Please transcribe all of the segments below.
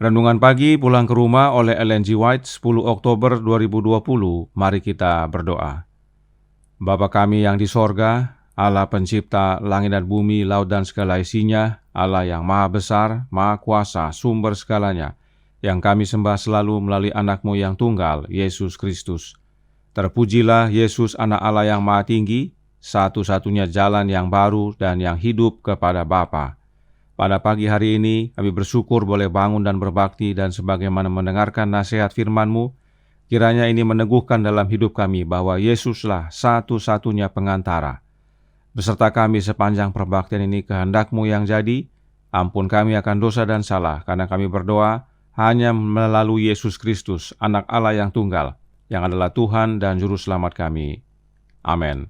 Renungan pagi pulang ke rumah oleh Ellen G. White 10 Oktober 2020. Mari kita berdoa. Bapa kami yang di sorga, Allah pencipta langit dan bumi, laut dan segala isinya, Allah yang maha besar, maha kuasa, sumber segalanya, yang kami sembah selalu melalui anak-Mu yang tunggal, Yesus Kristus. Terpujilah Yesus anak Allah yang maha tinggi, satu-satunya jalan yang baru dan yang hidup kepada Bapa. Pada pagi hari ini, kami bersyukur boleh bangun dan berbakti dan sebagaimana mendengarkan nasihat firman-Mu, kiranya ini meneguhkan dalam hidup kami bahwa Yesuslah satu-satunya pengantara. Beserta kami sepanjang perbaktian ini kehendak-Mu yang jadi, ampun kami akan dosa dan salah, karena kami berdoa hanya melalui Yesus Kristus, anak Allah yang tunggal, yang adalah Tuhan dan Juru Selamat kami. Amin.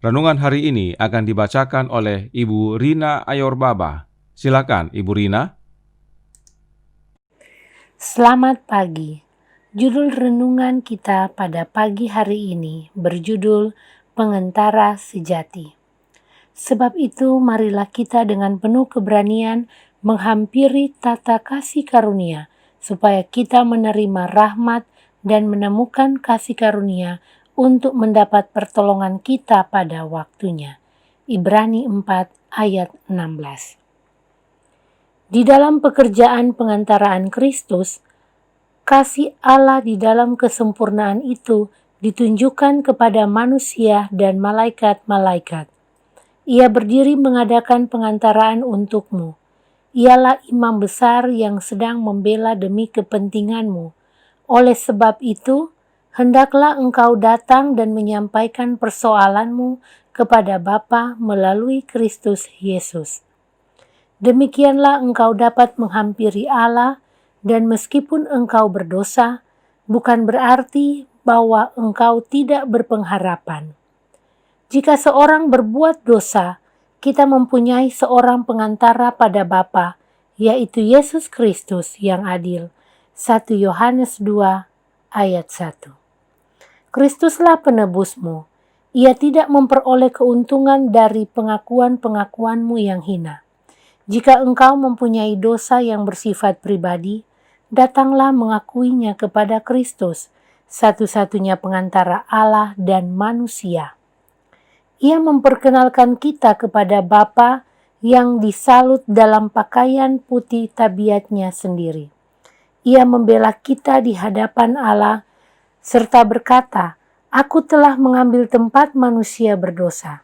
Renungan hari ini akan dibacakan oleh Ibu Rina Ayorbaba. Silakan, Ibu Rina. Selamat pagi. Judul renungan kita pada pagi hari ini berjudul Pengantara Sejati. Sebab itu, marilah kita dengan penuh keberanian menghampiri tata kasih karunia, supaya kita menerima rahmat dan menemukan kasih karunia untuk mendapat pertolongan kita pada waktunya. Ibrani 4 ayat 16. Di dalam pekerjaan pengantaraan Kristus, kasih Allah di dalam kesempurnaan itu ditunjukkan kepada manusia dan malaikat-malaikat. Ia berdiri mengadakan pengantaraan untukmu. Ialah imam besar yang sedang membela demi kepentinganmu. Oleh sebab itu, hendaklah engkau datang dan menyampaikan persoalanmu kepada Bapa melalui Kristus Yesus. Demikianlah engkau dapat menghampiri Allah, dan meskipun engkau berdosa, bukan berarti bahwa engkau tidak berpengharapan. Jika seorang berbuat dosa, kita mempunyai seorang pengantara pada Bapa, yaitu Yesus Kristus yang adil. 1 Yohanes 2 ayat 1. Kristuslah penebusmu. Ia tidak memperoleh keuntungan dari pengakuan-pengakuanmu yang hina. Jika engkau mempunyai dosa yang bersifat pribadi, datanglah mengakuinya kepada Kristus, satu-satunya pengantara Allah dan manusia. Ia memperkenalkan kita kepada Bapa yang disalut dalam pakaian putih tabiatnya sendiri. Ia membela kita di hadapan Allah, serta berkata, "Aku telah mengambil tempat manusia berdosa."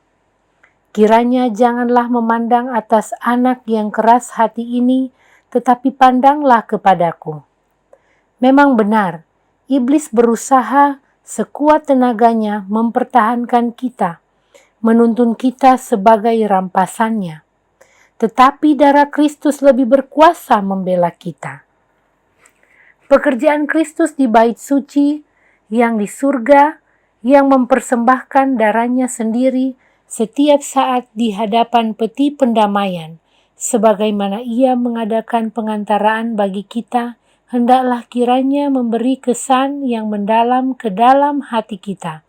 Kiranya janganlah memandang atas anak yang keras hati ini, tetapi pandanglah kepadaku. Memang benar, iblis berusaha sekuat tenaganya mempertahankan kita, menuntun kita sebagai rampasannya. Tetapi darah Kristus lebih berkuasa membela kita. Pekerjaan Kristus di bait suci, yang di surga, yang mempersembahkan darahnya sendiri setiap saat di hadapan peti pendamaian, sebagaimana ia mengadakan pengantaraan bagi kita, hendaklah kiranya memberi kesan yang mendalam ke dalam hati kita,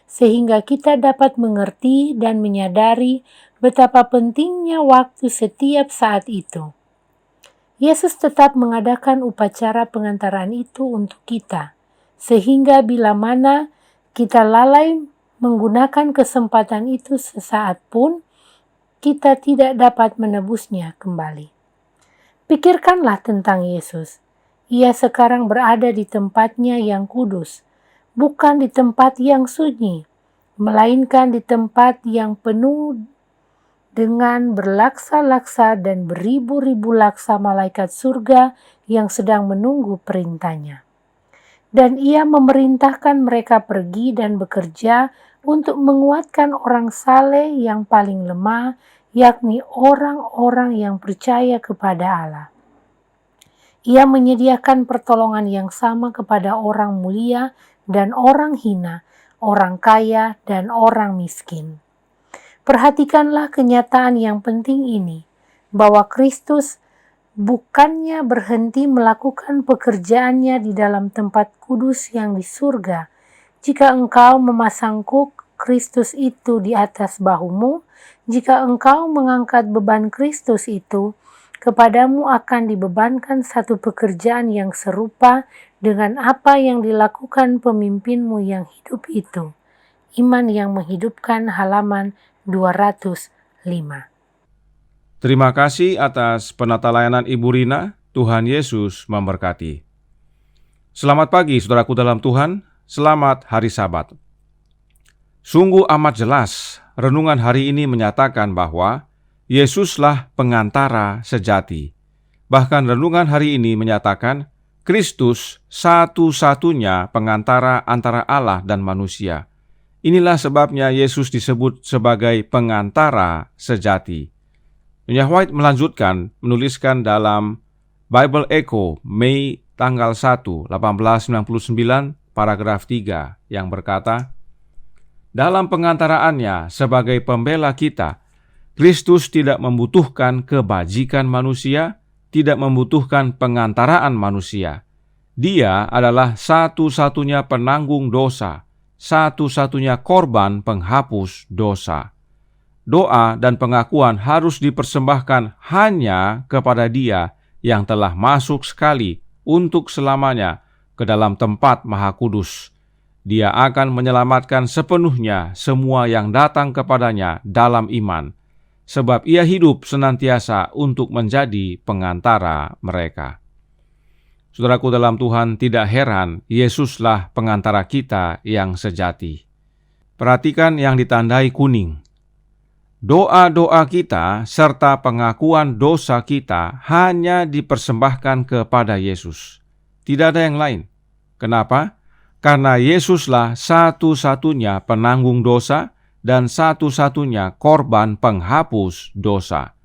sehingga kita dapat mengerti dan menyadari betapa pentingnya waktu setiap saat itu. Yesus tetap mengadakan upacara pengantaraan itu untuk kita, sehingga bila mana kita lalai menggunakan kesempatan itu sesaat pun, kita tidak dapat menebusnya kembali. Pikirkanlah tentang Yesus. Ia sekarang berada di tempatnya yang kudus, bukan di tempat yang sunyi, melainkan di tempat yang penuh dengan berlaksa-laksa dan beribu-ribu laksa malaikat surga yang sedang menunggu perintahnya. Dan ia memerintahkan mereka pergi dan bekerja untuk menguatkan orang saleh yang paling lemah, yakni orang-orang yang percaya kepada Allah. Ia menyediakan pertolongan yang sama kepada orang mulia dan orang hina, orang kaya dan orang miskin. Perhatikanlah kenyataan yang penting ini, bahwa Kristus bukannya berhenti melakukan pekerjaannya di dalam tempat kudus yang di surga. Jika engkau memasang kuk Kristus itu di atas bahumu, jika engkau mengangkat beban Kristus itu, kepadamu akan dibebankan satu pekerjaan yang serupa dengan apa yang dilakukan pemimpinmu yang hidup itu. Iman yang menghidupkan, halaman 205. Terima kasih atas penata layanan Ibu Rina. Tuhan Yesus memberkati. Selamat pagi saudaraku dalam Tuhan, selamat hari Sabat. Sungguh amat jelas, renungan hari ini menyatakan bahwa Yesuslah pengantara sejati. Bahkan renungan hari ini menyatakan Kristus satu-satunya pengantara antara Allah dan manusia. Inilah sebabnya Yesus disebut sebagai pengantara sejati. Nyonya White melanjutkan menuliskan dalam Bible Echo Mei tanggal 1, 1899, paragraf 3 yang berkata, dalam pengantaraannya sebagai pembela kita, Kristus tidak membutuhkan kebajikan manusia, tidak membutuhkan pengantaraan manusia. Dia adalah satu-satunya penanggung dosa, satu-satunya korban penghapus dosa. Doa dan pengakuan harus dipersembahkan hanya kepada Dia yang telah masuk sekali untuk selamanya ke dalam tempat Maha Kudus. Dia akan menyelamatkan sepenuhnya semua yang datang kepadanya dalam iman, sebab Ia hidup senantiasa untuk menjadi pengantara mereka. Saudaraku dalam Tuhan, tidak heran Yesuslah pengantara kita yang sejati. Perhatikan yang ditandai kuning. Doa-doa kita serta pengakuan dosa kita hanya dipersembahkan kepada Yesus. Tidak ada yang lain. Kenapa? Karena Yesuslah satu-satunya penanggung dosa dan satu-satunya korban penghapus dosa.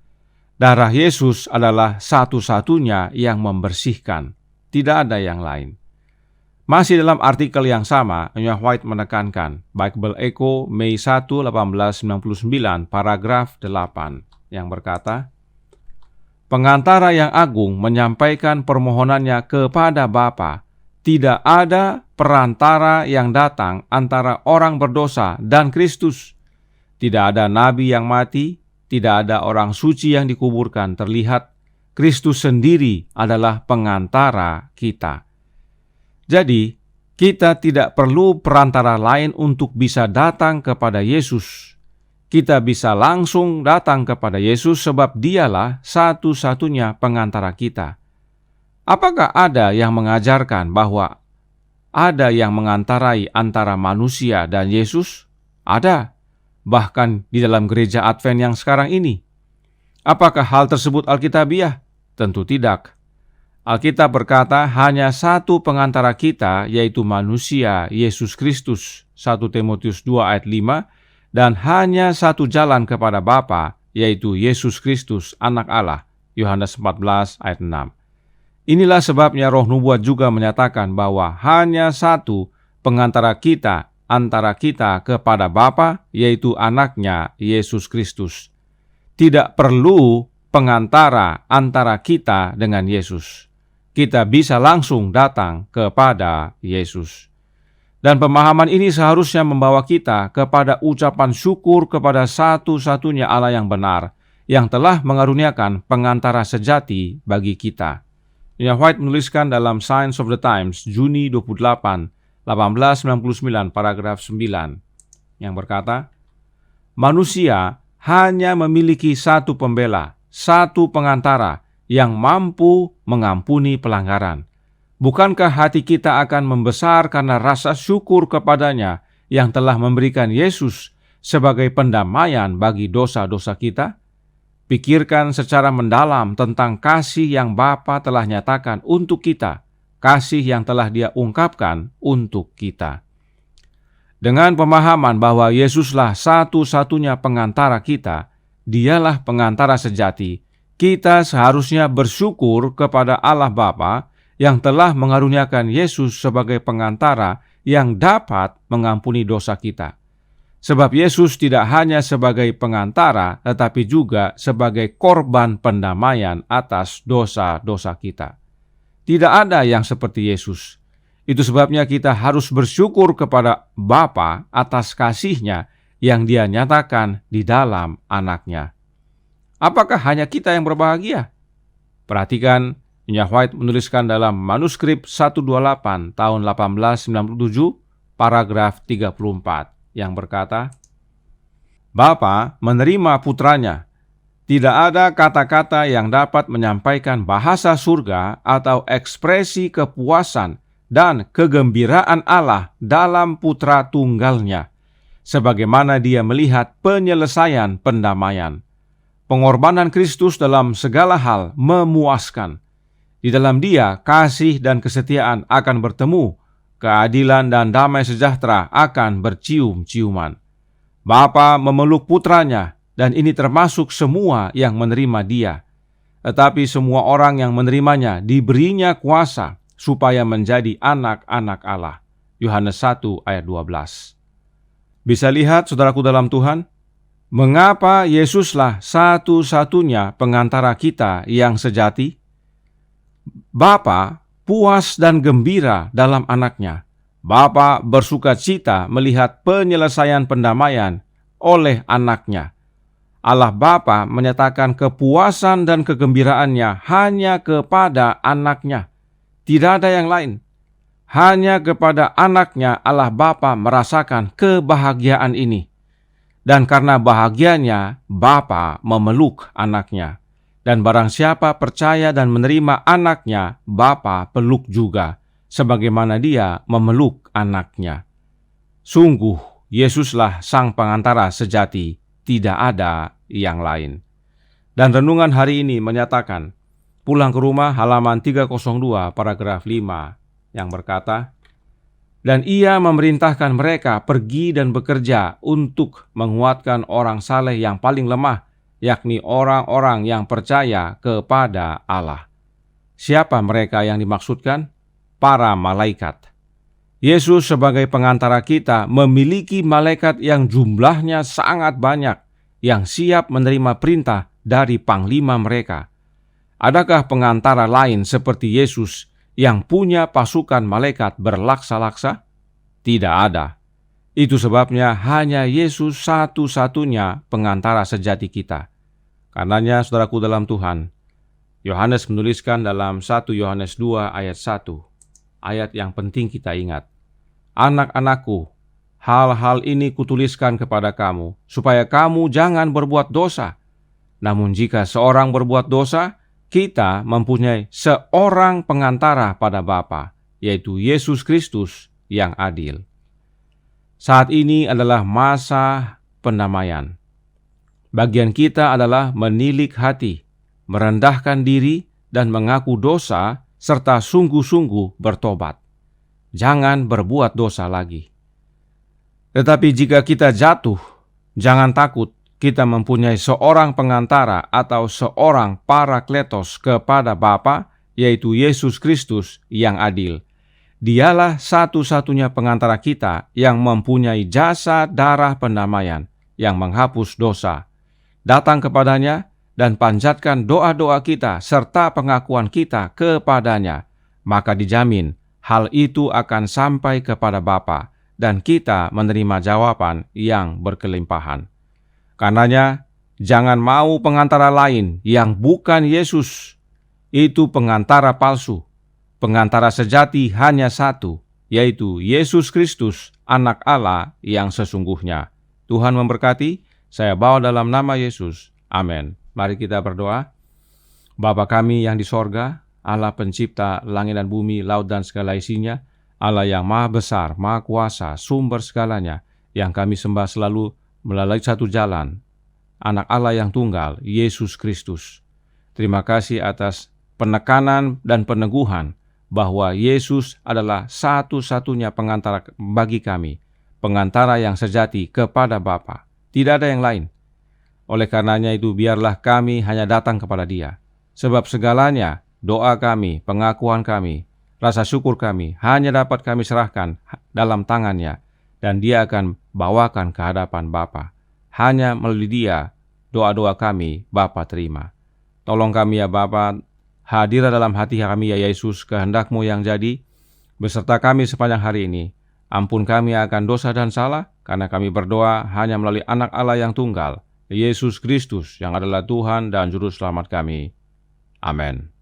Darah Yesus adalah satu-satunya yang membersihkan. Tidak ada yang lain. Masih dalam artikel yang sama, Nyonya White menekankan, Bible Echo Mei 1, 1899, paragraf 8, yang berkata, pengantara yang agung menyampaikan permohonannya kepada Bapa. Tidak ada perantara yang datang antara orang berdosa dan Kristus. Tidak ada nabi yang mati, tidak ada orang suci yang dikuburkan. Terlihat, Kristus sendiri adalah pengantara kita. Jadi, kita tidak perlu perantara lain untuk bisa datang kepada Yesus. Kita bisa langsung datang kepada Yesus sebab Dialah satu-satunya pengantara kita. Apakah ada yang mengajarkan bahwa ada yang mengantarai antara manusia dan Yesus? Ada, bahkan di dalam gereja Advent yang sekarang ini. Apakah hal tersebut alkitabiah? Tentu tidak. Alkitab berkata hanya satu pengantara kita, yaitu manusia Yesus Kristus, 1 Timotius 2 ayat 5, dan hanya satu jalan kepada Bapa, yaitu Yesus Kristus, Anak Allah, Yohanes 14 ayat 6. Inilah sebabnya Roh Nubuat juga menyatakan bahwa hanya satu pengantara kita antara kita kepada Bapa, yaitu Anaknya Yesus Kristus. Tidak perlu pengantara antara kita dengan Yesus. Kita bisa langsung datang kepada Yesus. Dan pemahaman ini seharusnya membawa kita kepada ucapan syukur kepada satu-satunya Allah yang benar, yang telah mengaruniakan pengantara sejati bagi kita. Nyonya White menuliskan dalam Signs of the Times, Juni 28, 1899, paragraf 9, yang berkata, manusia hanya memiliki satu pembela, satu pengantara yang mampu mengampuni pelanggaran. Bukankah hati kita akan membesar karena rasa syukur kepadanya yang telah memberikan Yesus sebagai pendamaian bagi dosa-dosa kita? Pikirkan secara mendalam tentang kasih yang Bapa telah nyatakan untuk kita, kasih yang telah Dia ungkapkan untuk kita. Dengan pemahaman bahwa Yesuslah satu-satunya pengantara kita, Dialah pengantara sejati, kita seharusnya bersyukur kepada Allah Bapa yang telah mengaruniakan Yesus sebagai pengantara yang dapat mengampuni dosa kita. Sebab Yesus tidak hanya sebagai pengantara, tetapi juga sebagai korban pendamaian atas dosa-dosa kita. Tidak ada yang seperti Yesus. Itu sebabnya kita harus bersyukur kepada Bapa atas kasih-Nya yang Dia nyatakan di dalam Anak-Nya. Apakah hanya kita yang berbahagia? Perhatikan, Nyonya White menuliskan dalam manuskrip 128 tahun 1897, paragraf 34, yang berkata, Bapa menerima putranya. Tidak ada kata-kata yang dapat menyampaikan bahasa surga atau ekspresi kepuasan dan kegembiraan Allah dalam putra tunggalnya, sebagaimana dia melihat penyelesaian pendamaian. Pengorbanan Kristus dalam segala hal memuaskan. Di dalam Dia, kasih dan kesetiaan akan bertemu, keadilan dan damai sejahtera akan bercium-ciuman. Bapa memeluk putranya, dan ini termasuk semua yang menerima Dia. Tetapi semua orang yang menerimanya diberinya kuasa supaya menjadi anak-anak Allah. Yohanes 1 ayat 12. Bisa lihat saudaraku dalam Tuhan, mengapa Yesuslah satu-satunya pengantara kita yang sejati? Bapa puas dan gembira dalam anaknya. Bapa bersuka cita melihat penyelesaian pendamaian oleh anaknya. Allah Bapa menyatakan kepuasan dan kegembiraannya hanya kepada anaknya. Tidak ada yang lain. Hanya kepada anaknya Allah Bapa merasakan kebahagiaan ini. Dan karena bahagianya, Bapa memeluk anaknya. Dan barang siapa percaya dan menerima anaknya, Bapa peluk juga, sebagaimana Dia memeluk anaknya. Sungguh, Yesuslah sang pengantara sejati, tidak ada yang lain. Dan renungan hari ini menyatakan, pulang ke rumah halaman 302 paragraf 5, yang berkata, dan Ia memerintahkan mereka pergi dan bekerja untuk menguatkan orang saleh yang paling lemah, yakni orang-orang yang percaya kepada Allah. Siapa mereka yang dimaksudkan? Para malaikat. Yesus sebagai pengantara kita memiliki malaikat yang jumlahnya sangat banyak, yang siap menerima perintah dari panglima mereka. Adakah pengantara lain seperti Yesus yang punya pasukan malaikat berlaksa-laksa? Tidak ada. Itu sebabnya hanya Yesus satu-satunya pengantara sejati kita. Karenanya, saudaraku dalam Tuhan, Yohanes menuliskan dalam 1 Yohanes 2 ayat 1, ayat yang penting kita ingat. Anak-anakku, hal-hal ini kutuliskan kepada kamu, supaya kamu jangan berbuat dosa. Namun jika seorang berbuat dosa, kita mempunyai seorang pengantara pada Bapa, yaitu Yesus Kristus yang adil. Saat ini adalah masa pendamaian. Bagian kita adalah menilik hati, merendahkan diri, dan mengaku dosa, serta sungguh-sungguh bertobat. Jangan berbuat dosa lagi. Tetapi jika kita jatuh, jangan takut, kita mempunyai seorang pengantara atau seorang parakletos kepada Bapa, yaitu Yesus Kristus yang adil. Dialah satu-satunya pengantara kita yang mempunyai jasa darah pendamaian yang menghapus dosa. Datang kepadanya dan panjatkan doa-doa kita serta pengakuan kita kepadanya, maka dijamin hal itu akan sampai kepada Bapa dan kita menerima jawaban yang berkelimpahan. Karenanya, jangan mau pengantara lain yang bukan Yesus. Itu pengantara palsu. Pengantara sejati hanya satu, yaitu Yesus Kristus, Anak Allah yang sesungguhnya. Tuhan memberkati, saya bawa dalam nama Yesus. Amin. Mari kita berdoa. Bapa kami yang di sorga, Allah pencipta langit dan bumi, laut dan segala isinya, Allah yang maha besar, maha kuasa, sumber segalanya, yang kami sembah selalu melalui satu jalan, Anak Allah yang tunggal, Yesus Kristus. Terima kasih atas penekanan dan peneguhan bahwa Yesus adalah satu-satunya pengantara bagi kami, pengantara yang sejati kepada Bapa. Tidak ada yang lain. Oleh karenanya itu, biarlah kami hanya datang kepada Dia. Sebab segalanya, doa kami, pengakuan kami, rasa syukur kami, hanya dapat kami serahkan dalam tangannya, dan Dia akan bawakan ke hadapan Bapa. Hanya melalui Dia, doa-doa kami Bapa terima. Tolong kami ya Bapa, hadirlah dalam hati kami ya Yesus, kehendak-Mu yang jadi, beserta kami sepanjang hari ini. Ampun kami akan dosa dan salah, karena kami berdoa hanya melalui Anak Allah yang tunggal, Yesus Kristus yang adalah Tuhan dan Juru Selamat kami. Amin.